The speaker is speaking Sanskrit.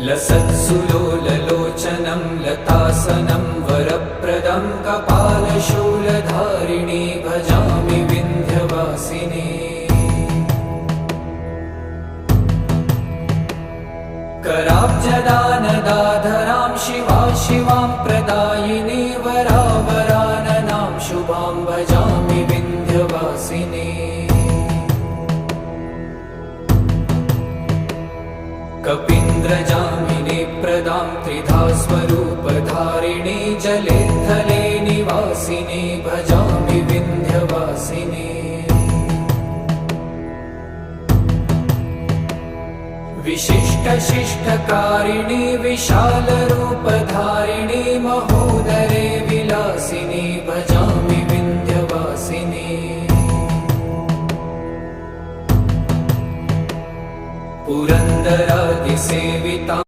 लसत्सुलोललोचनं लतासनं वरप्रदं कपालशूलधारिणी भजामि विन्ध्यवासिनी। कराब्जदानदाधरां शिवा शिवां प्रदायिनी वरावराननां शुभां भजामि विन्ध्यवासिनी। कपीन्द्रजामिनी प्रदां त्रिधा स्वरूपधारिणी जले थले निवासिनी भजामि विन्ध्यवासिनी। विशिष्टशिष्टकारिणी विशालरूपधारिणी महोदरे विलासिनी भजामि विन्ध्यवासिनी। पुरन्दरादिसेविता